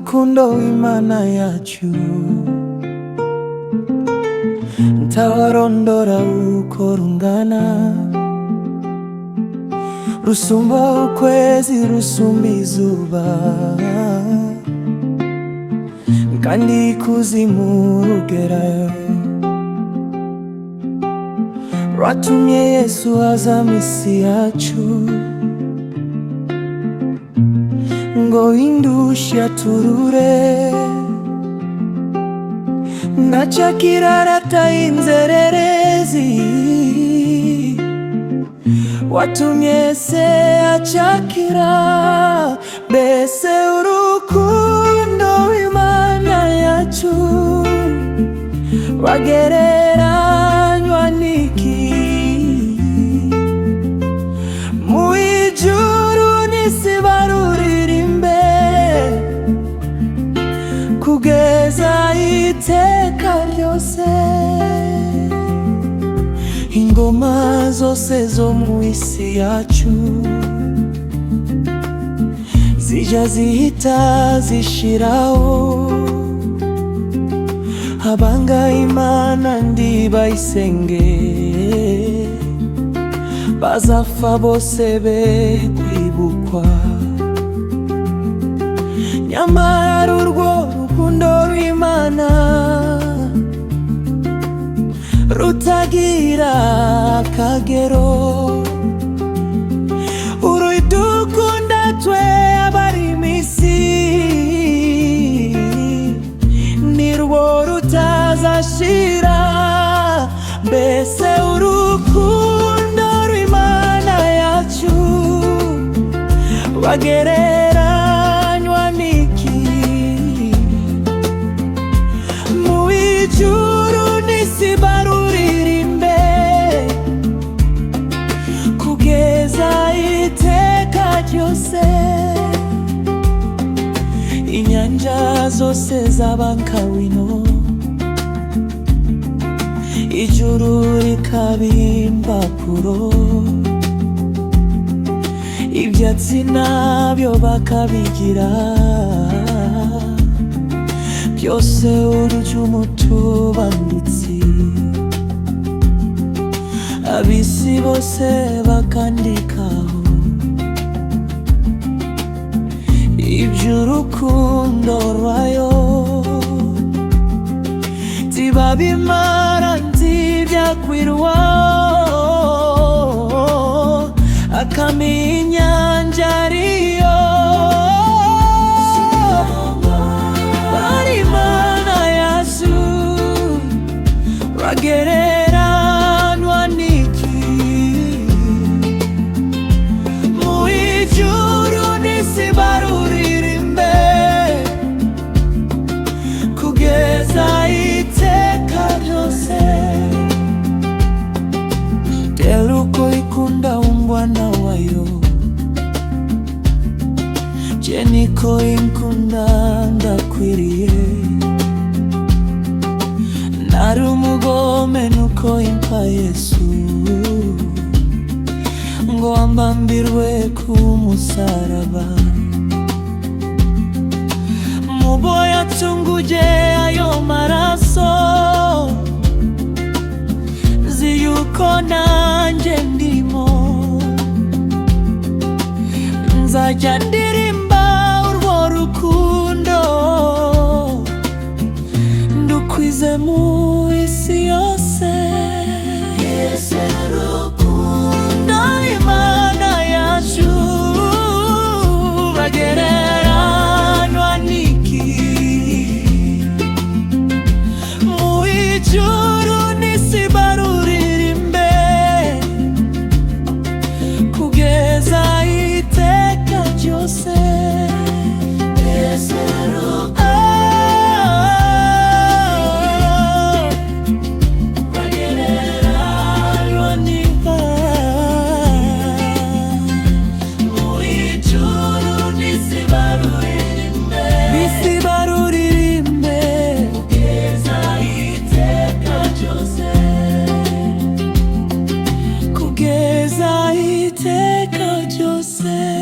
rukundo w'Imana yacu, ntawarondora uko rungana, rusumba ukwezi, rusumba izuba, kandi ikuzimu rugerayo. Rwatumye Yesu aza mw'isi yacu, ngo indushyi aturure, ngacakira arataye inzererezi. Watumye se acakira, mbese urukundo w'Imana yacu rwagereranywa n'iki? Mu ijuru n'isi baruririmbe, kugeza iteka ryose. Ingoma zose zo mu isi yacu zija zihita zishiraho, abanga Imana ndibayisenge bazapfa bose be kwibukwa. Nyamara urwo rukundo rw'Imana rutagira akagero, urudukunda twe abari mw'isi nirwo rutazashira. Mbese urukundo rw'Imana yacu rwagereranywa n'iki? Mu ijuru n'isi baruririmbe, kugeza iteka ryose. Inyanja zose zabanka wino, ijuru rikaba impapuro, ibyatsi nabyo bakabigira, byose urujumu tubanditsi. Ab'isi bose bakandikaho iby'urukundo rwayo, tibabimara ntibyakwirwa, akamenya inyanja ariyo. Bari Imana yacu rwagereranywa n'iki? Mu ijuru n'isi baruririmbe, kugeza iteka ryose. Tera uko ikunda umwana wayo, je niko inkunda ndakwiriye. Nari umugome nuko impa Yesu, ngo ambambirwe ku musaraba. Mubo yacunguje ayo maraso, nzi yuko nanjye ndimo. Nzajya ndirimba urwo rukundo, ndukwize mu isi yose. Yesu rukundo Imana yacu rwagereranywa n'iki? Mu ijuru n'isi baruririmbe, kugeza iteka ryose. Yesu rukundo iteka ryose.